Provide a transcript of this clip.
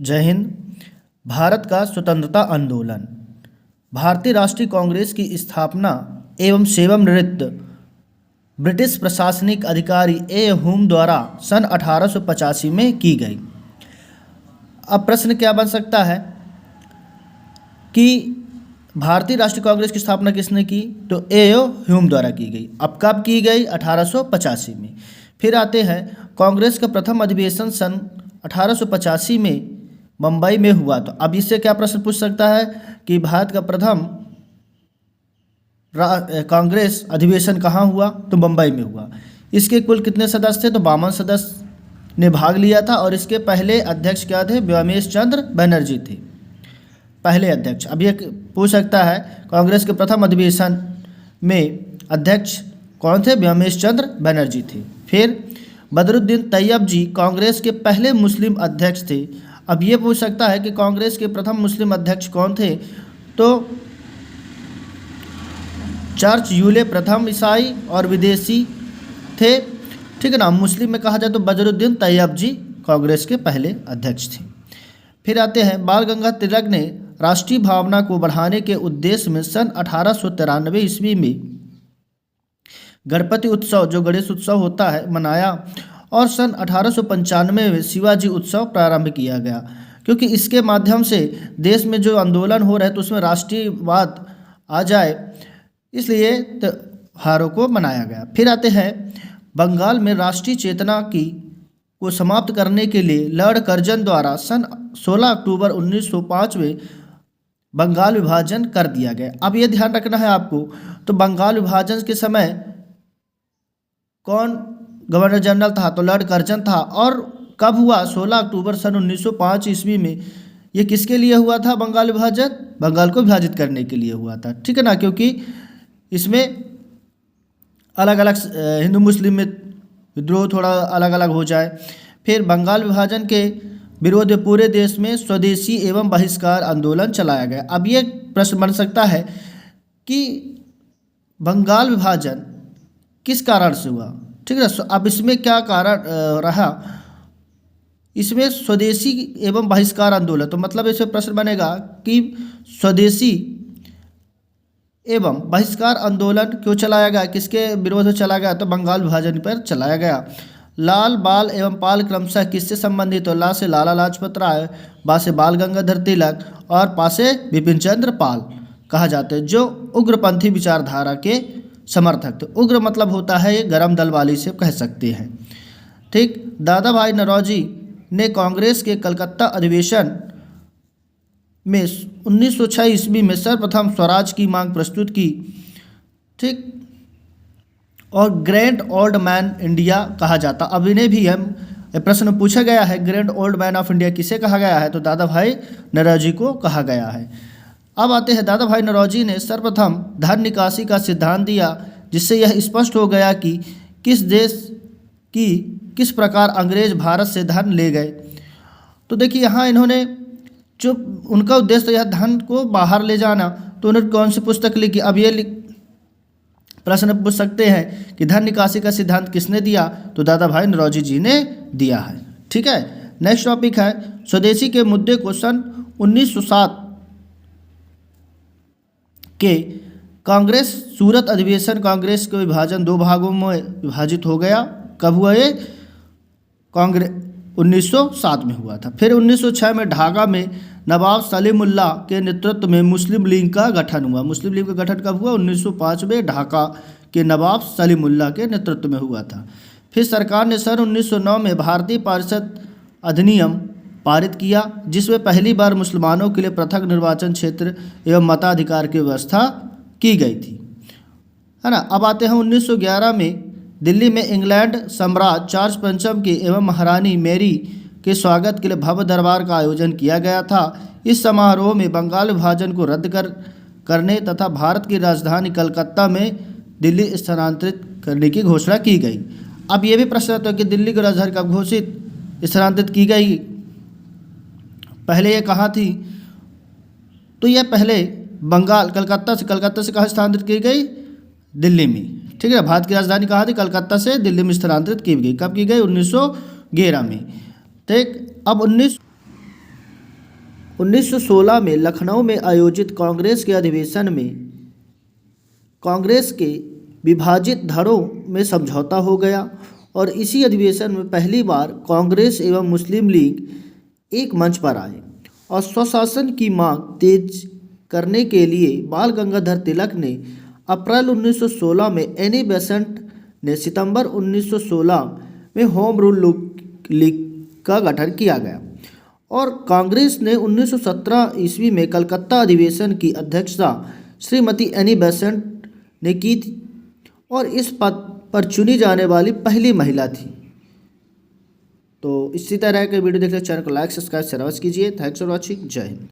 जय हिंद। भारत का स्वतंत्रता आंदोलन। भारतीय राष्ट्रीय कांग्रेस की स्थापना एवं सेवानिवृत्त ब्रिटिश प्रशासनिक अधिकारी ए ह्यूम द्वारा सन 1885 में की गई। अब प्रश्न क्या बन सकता है कि भारतीय राष्ट्रीय कांग्रेस की स्थापना किसने की? तो ए ह्यूम द्वारा की गई। अब कब की गई? 1885 में। फिर आते हैं, कांग्रेस का प्रथम अधिवेशन सन 1885 में मुंबई में हुआ। तो अब इससे क्या प्रश्न पूछ सकता है कि भारत का प्रथम कांग्रेस अधिवेशन कहाँ हुआ? तो मुंबई में हुआ। इसके कुल कितने सदस्य थे? तो 52 सदस्य ने भाग लिया था और इसके पहले अध्यक्ष क्या थे? व्योमेश चंद्र बनर्जी थे पहले अध्यक्ष। अब ये पूछ सकता है कांग्रेस के प्रथम अधिवेशन में अध्यक्ष कौन थे? व्योमेश चंद्र बनर्जी थे। फिर बदरुद्दीन तैयब जी कांग्रेस के पहले मुस्लिम अध्यक्ष थे। अब ये पूछ सकता है कि कांग्रेस के प्रथम मुस्लिम अध्यक्ष कौन थे? तो चर्च यूले प्रथम ईसाई और विदेशी थे, ठीक है ना। मुस्लिम में कहा जाए तो बदरुद्दीन तैयब जी कांग्रेस के पहले अध्यक्ष थे। फिर आते हैं, बाल गंगाधर तिलक ने राष्ट्रीय भावना को बढ़ाने के उद्देश्य में सन 1893 ईस्वी में गणपति उत्सव, जो गणेश उत्सव होता है, मनाया और सन 1895 में शिवाजी उत्सव प्रारंभ किया गया, क्योंकि इसके माध्यम से देश में जो आंदोलन हो रहे तो उसमें राष्ट्रीयवाद आ जाए, इसलिए त्योहारों को मनाया गया। फिर आते हैं, बंगाल में राष्ट्रीय चेतना को समाप्त करने के लिए लॉर्ड कर्जन द्वारा सन 16 अक्टूबर 1905 में बंगाल विभाजन कर दिया गया। अब ये ध्यान रखना है आपको, तो बंगाल विभाजन के समय कौन गवर्नर जनरल था? तो लॉर्ड कर्जन था। और कब हुआ? 16 अक्टूबर सन 1905 ईस्वी में। ये किसके लिए हुआ था बंगाल विभाजन? बंगाल को विभाजित करने के लिए हुआ था, ठीक है ना, क्योंकि इसमें अलग अलग हिंदू मुस्लिम में विद्रोह थोड़ा अलग अलग हो जाए। फिर बंगाल विभाजन के विरोध में पूरे देश में स्वदेशी एवं बहिष्कार आंदोलन चलाया गया। अब ये प्रश्न बन सकता है कि बंगाल विभाजन किस कारण से हुआ, ठीक है। अब इसमें क्या कारण रहा? इसमें स्वदेशी एवं बहिष्कार आंदोलन, तो मतलब इसमें प्रश्न बनेगा कि स्वदेशी एवं बहिष्कार आंदोलन क्यों चलाया गया, किसके विरोध में चलाया गया? तो बंगाल विभाजन पर चलाया गया। लाल, बाल एवं पाल क्रमशः किससे संबंधित? तो ला से लाला लाजपत राय, बा से बाल गंगाधर तिलक और पा से बिपिन चंद्र पाल कहा जाते हैं, जो उग्रपंथी विचारधारा के समर्थक थे। उग्र मतलब होता है ये गरम दल वाली से कह सकते हैं, ठीक। दादा भाई नौरोजी ने कांग्रेस के कलकत्ता अधिवेशन में 1906 ईस्वी में सर्वप्रथम स्वराज की मांग प्रस्तुत की, ठीक। और ग्रैंड ओल्ड मैन इंडिया कहा जाता। अब इन्हें भी हम प्रश्न पूछा गया है, grand old man of India किसे कहा गया है? तो दादा भाई नौरोजी को कहा गया है। अब आते हैं, दादा भाई नौरोजी ने सर्वप्रथम धन निकासी का सिद्धांत दिया, जिससे यह स्पष्ट हो गया कि किस देश की किस प्रकार अंग्रेज भारत से धन ले गए। तो देखिए यहाँ इन्होंने जो उनका उद्देश्य यह धन को बाहर ले जाना, तो उन्होंने कौन सी पुस्तक लिखी? अब ये प्रश्न पूछ सकते हैं कि धन निकासी का सिद्धांत किसने दिया? तो दादा भाई नौरोजी जी ने दिया है, ठीक है। नेक्स्ट टॉपिक है, स्वदेशी के मुद्दे को सन 1907 के कांग्रेस सूरत अधिवेशन कांग्रेस के विभाजन दो भागों में विभाजित हो गया। कब हुआ ये? कांग्रेस 1907 में हुआ था। फिर 1906 में ढाका में नवाब सलीमुल्लाह के नेतृत्व में मुस्लिम लीग का गठन हुआ। मुस्लिम लीग का गठन कब हुआ? 1905 में ढाका के नवाब सलीमुल्लाह के नेतृत्व में हुआ था। फिर सरकार ने सन 1909 में भारतीय पारिषद अधिनियम पारित किया, जिसमें पहली बार मुसलमानों के लिए पृथक निर्वाचन क्षेत्र एवं मताधिकार की व्यवस्था की गई थी, है ना। अब आते हैं 1911 में दिल्ली में इंग्लैंड सम्राट चार्ल्स पंचम के एवं महारानी मैरी के स्वागत के लिए भव्य दरबार का आयोजन किया गया था। इस समारोह में बंगाल विभाजन को रद्द करने तथा भारत की राजधानी कलकत्ता में दिल्ली स्थानांतरित करने की घोषणा की गई। अब ये भी प्रश्न आता है कि दिल्ली की राजधानी कब घोषित स्थानांतरित की गई? पहले ये कहाँ थी? तो यह पहले बंगाल कलकत्ता से कहाँ स्थानांतरित की गई? दिल्ली में, ठीक है। भारत की राजधानी कहाँ थी? कलकत्ता से दिल्ली में स्थानांतरित की गई। कब की गई? 1911 में, ठीक। अब 1916 में लखनऊ में आयोजित कांग्रेस के अधिवेशन में कांग्रेस के विभाजित धड़ों में समझौता हो गया और इसी अधिवेशन में पहली बार कांग्रेस एवं मुस्लिम लीग एक मंच पर आए और स्वशासन की मांग तेज करने के लिए बाल गंगाधर तिलक ने अप्रैल 1916 में एनी बेसेंट ने सितंबर 1916 में होम रूल लीग का गठन किया गया और कांग्रेस ने 1917 ईस्वी में कलकत्ता अधिवेशन की अध्यक्षता श्रीमती एनी बेसेंट ने की थी और इस पद पर चुनी जाने वाली पहली महिला थी। तो इसी तरह के वीडियो देखने चैनल को लाइक सब्सक्राइब शेयर कीजिए। Thanks for watching. जय हिंद।